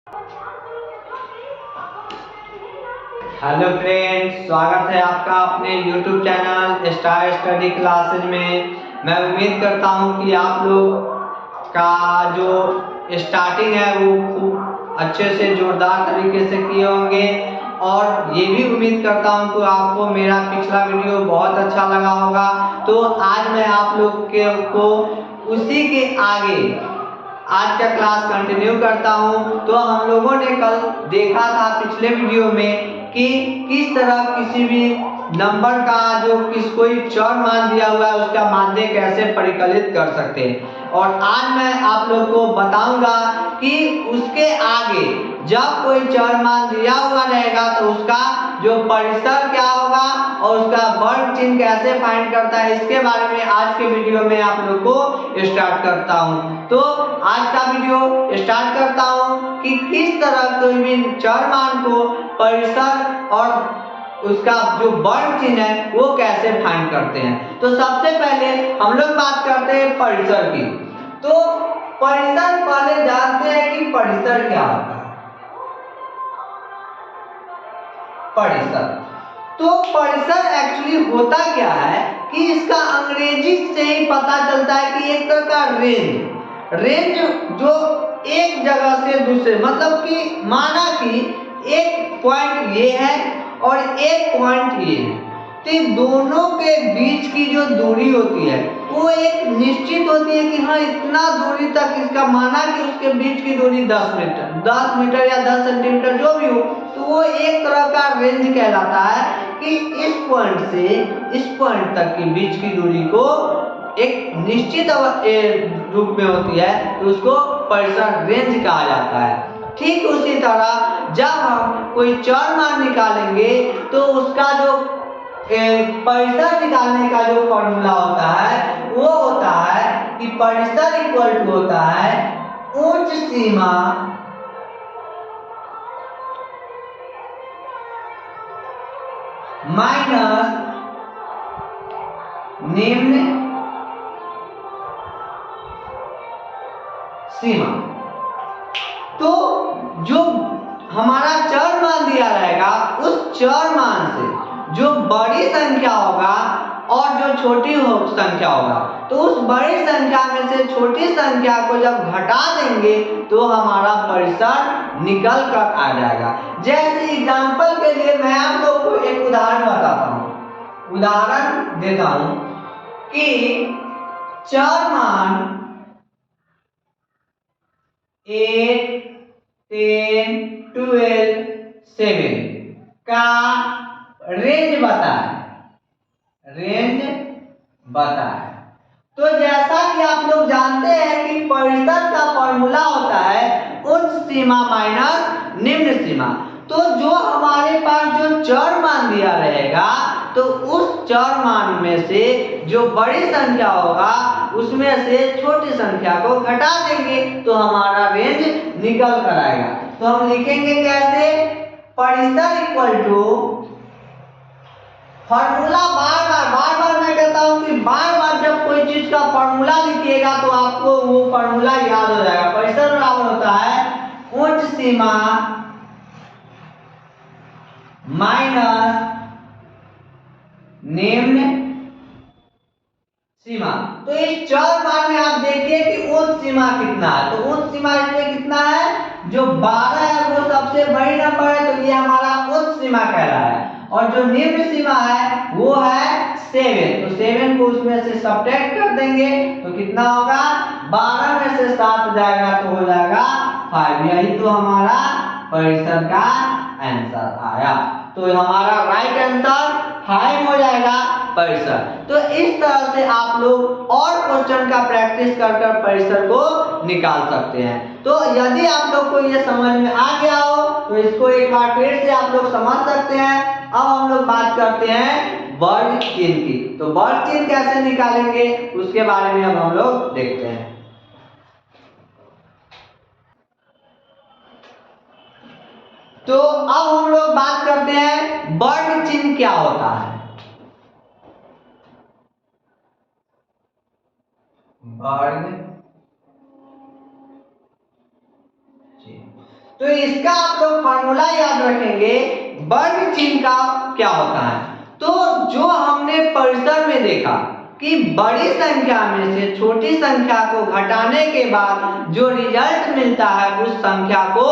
Hello friends, स्वागत है आपका अपने YouTube channel star study classes में। मैं उम्मीद करता हूं कि आप लोग का जो स्टार्टिंग है वो खूब अच्छे से जोरदार तरीके से किए होंगे, और ये भी उम्मीद करता हूं कि आपको मेरा पिछला वीडियो बहुत अच्छा लगा होगा। तो आज मैं आप लोग को उसी के आगे आज का क्लास कंटिन्यू करता हूं। तो हम लोगों ने कल देखा था पिछले वीडियो में कि किस तरह किसी भी नंबर का जो कोई चर मान दिया हुआ है उसका माध्य कैसे परिकलित कर सकते हैं, और आज मैं आप लोग को बताऊंगा कि उसके आगे जब कोई चर मान दिया हुआ रहेगा तो उसका जो परिसर क्या होगा और उसका वर्ग चिन्ह कैसे फाइंड करता है, इसके बारे में आज के वीडियो में आप लोग को स्टार्ट करता हूं। तो आज का वीडियो स्टार्ट करता हूं कि किस तरह कोई भी चर मान को परिसर और उसका जो वर्ग चिन्ह है वो कैसे फाइंड करते हैं। तो सबसे पहले हम लोग बात करते हैं परिसर की। तो परिसर पहले जानते हैं कि परिसर क्या होता है। परिसर, तो परिसर एक्चुअली होता क्या है कि इसका अंग्रेजी से ही पता चलता है कि एक तरह का रेंज जो एक जगह से दूसरे, मतलब कि माना कि एक पॉइंट ये है और एक पॉइंट ये है, तो दोनों के बीच की जो दूरी होती है वो एक निश्चित होती है कि हाँ इतना दूरी तक इसका, माना कि उसके बीच की दूरी 10 मीटर या 10 सेंटीमीटर जो भी हो, तो वो एक तरह का रेंज कहलाता है कि इस पॉइंट से इस पॉइंट तक की बीच की दूरी को एक निश्चित रूप में होती है, तो उसको परिसर रेंज कहा जाता है। ठीक उसी तरह जब हम कोई चर मान निकालेंगे तो उसका जो परिसर निकालने का जो फॉर्मूला होता है वो होता है कि परिसर इक्वल टू होता है उच्च सीमा माइनस निम्न सीमा। तो जो हमारा चर मान दिया रहेगा उस चर मान से जो बड़ी संख्या होगा और जो छोटी संख्या होगा, तो उस बड़ी संख्या में से छोटी संख्या को जब घटा देंगे तो हमारा परिसर निकल कर आ जाएगा। जैसे एग्जांपल के लिए मैं आप लोग को एक उदाहरण बताता हूं, उदाहरण देता हूं कि चर मान 8, 10, 12, 7 का रेंज बताए। तो जैसा कि आप लोग जानते हैं कि परिसर का फॉर्मूला होता है उच्च सीमा माइनस निम्न सीमा। तो जो हमारे पास जो चर मान दिया रहेगा तो उस चर मान में से जो बड़ी संख्या होगा उसमें से छोटी संख्या को घटा देंगे तो हमारा रेंज निकल कर आएगा। तो हम लिखेंगे कैसे, परिसर इक्वल टू फॉर्मूला, बार बार मैं कहता हूं कि बार बार जब कोई चीज का फॉर्मूला लिखिएगा तो आपको वो फॉर्मूला याद हो जाएगा। परिसर बराबर होता है उच्च सीमा माइनस निम्न सीमा। तो इस चर मान में आप देखिए कि उच्च सीमा कितना है, तो उच्च सीमा इसमें कितना है, जो 12 है वो सबसे बड़ी नंबर है, तो ये हमारा उच्च सीमा कहलाता है। और जो निम्न सीमा है वो है 7, तो 7 को उसमें से सब्ट्रैक्ट कर देंगे तो कितना होगा, 12 में से 7 जाएगा तो हो जाएगा 5। यही तो हमारा परिसर का आंसर आया। तो हमारा राइट आंसर 5 हो जाएगा परिसर। तो इस तरह से आप लोग और क्वेश्चन का प्रैक्टिस कर कर परिसर को निकाल सकते हैं। तो यदि आप लोग को ये समझ में आ गया हो तो इसको एक बार फिर से आप लोग समझ सकते हैं। अब हम लोग बात करते हैं वर्ग चिन्ह की। तो वर्ग चिन्ह कैसे निकालेंगे उसके बारे में अब हम लोग देखते हैं। तो अब हम लोग बात करते हैं वर्ग चिन्ह क्या होता है। वर्ग चिन्ह, तो इसका आप लोग फार्मूला याद रखेंगे, वर्ग चिन्ह का क्या होता है। तो जो हमने परिसर में देखा कि बड़ी संख्या में से छोटी संख्या को घटाने के बाद जो रिजल्ट मिलता है उस संख्या को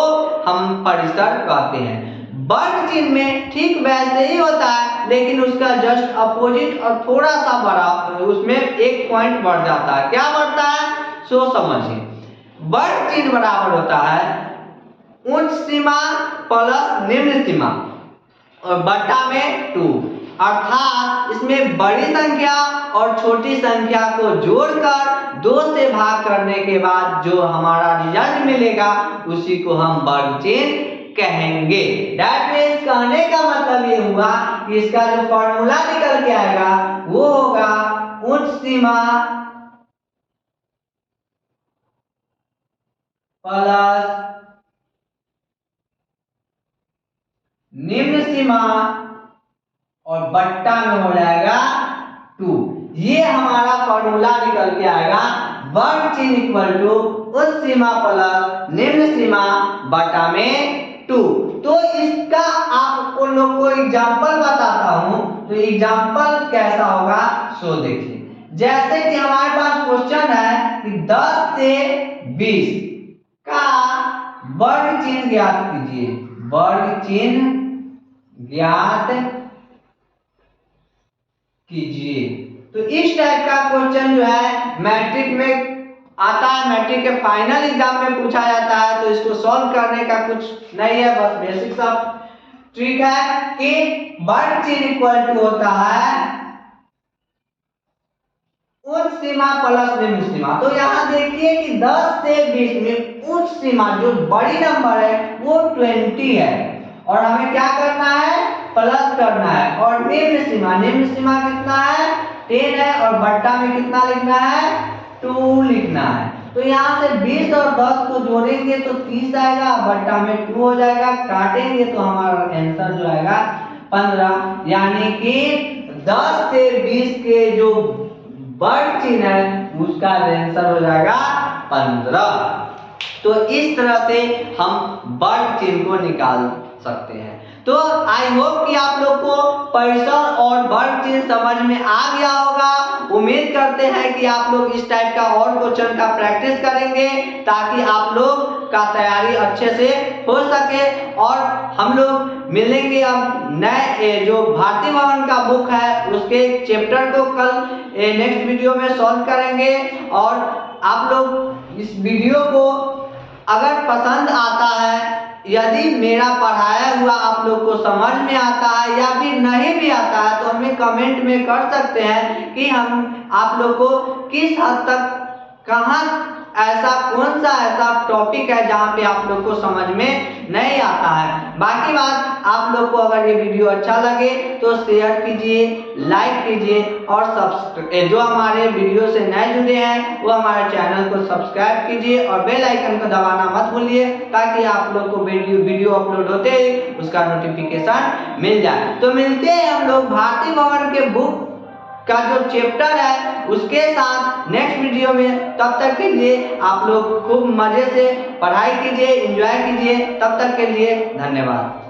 हम परिसर कहते हैं। वर्ग चिन्ह में ठीक वैसे ही होता है, लेकिन उसका जस्ट अपोजिट और थोड़ा सा बड़ा, उसमें एक पॉइंट बढ़ जाता है। क्या बढ़ता है सो समझिए। वर्ग चिन्ह बराबर होता है उच्च सीमा प्लस निम्न सीमा और बट्टा में 2, अर्थात इसमें बड़ी संख्या और छोटी संख्या को जोड़कर 2 से भाग करने के बाद जो हमारा रिजल्ट मिलेगा उसी को हम वर्ग चिन्ह कहेंगे। दैट मीन्स कहने का मतलब ये हुआ कि इसका जो फॉर्मूला निकल के आएगा वो होगा उच्च सीमा प्लस निम्न सीमा और बट्टा में हो जाएगा 2। ये हमारा फॉर्मूला निकल के आएगा वर्ग चिन्ह इक्वल टू उच्च सीमा प्लस निम्न सीमा बटा में 2। तो इसका आपको लोग को एग्जांपल बताता हूं, तो एग्जांपल कैसा होगा सो देखिए। जैसे कि हमारे पास क्वेश्चन है कि 10 से 20 का वर्ग चिन्ह ज्ञात कीजिए। वर्ग चिन्ह ज्ञात कीजिए। तो इस टाइप का क्वेश्चन जो है मैट्रिक में आता है, मैट्रिक के फाइनल एग्जाम में पूछा जाता है। तो इसको सॉल्व करने का कुछ नहीं है, बस बेसिक सा ट्रिक है कि वर्ग चिन्ह इक्वल टू होता है उच्च सीमा प्लस निम्न सीमा। तो यहाँ देखिए कि 10 से 20 में उच्च सीमा जो बड़ी नंबर है वो 20 है और हमें क्या करना है प्लस करना है, और निम्न सीमा कितना है 10 है और बट्टा में कितना लिखना है 2 लिखना है। तो यहाँ से 20 और 10 को जोड़ेंगे तो 30 आएगा, बट्टा में 2 हो जाएगा, काटेंगे तो हमारा आंसर जो आएगा 15। यानी कि 10 से 20 के जो वर्ग चिन्ह है उसका आंसर हो जाएगा 15। तो इस तरह से हम वर्ग चिन्ह को निकाल सकते हैं। तो आई होप कि आप लोग को परिसर और वर्ग चिन्ह समझ में आ गया होगा। उम्मीद करते हैं कि आप लोग इस टाइप का और क्वेश्चन का प्रैक्टिस करेंगे ताकि आप लोग का तैयारी अच्छे से हो सके। और हम लोग मिलेंगे अब नए जो भारती भवन का बुक है उसके चैप्टर को कल नेक्स्ट वीडियो में सॉल्व करेंगे। और आप लोग इस वीडियो को अगर पसंद आता है, यदि मेरा पढ़ाया हुआ आप लोग को समझ में आता है या फिर नहीं भी आता है तो हमें कमेंट में कर सकते हैं कि हम आप लोग को किस हद तक कहाँ ऐसा कौन सा ऐसा टॉपिक है जहाँ पे आप लोग को समझ में नहीं आता है। बाकी बात आप लोग को अगर ये वीडियो अच्छा लगे तो शेयर कीजिए, लाइक कीजिए और सब्सक्राइब, जो हमारे वीडियो से नए जुड़े हैं वो हमारे चैनल को सब्सक्राइब कीजिए और बेल आइकन को दबाना मत भूलिए ताकि आप लोग को वीडियो अपलोड होते ही उसका नोटिफिकेशन मिल जाए। तो मिलते हैं हम लोग भारती भवन के बुक का जो चैप्टर है उसके साथ नेक्स्ट वीडियो में। तब तक के लिए आप लोग खूब मजे से पढ़ाई कीजिए, एंजॉय कीजिए। तब तक के लिए धन्यवाद।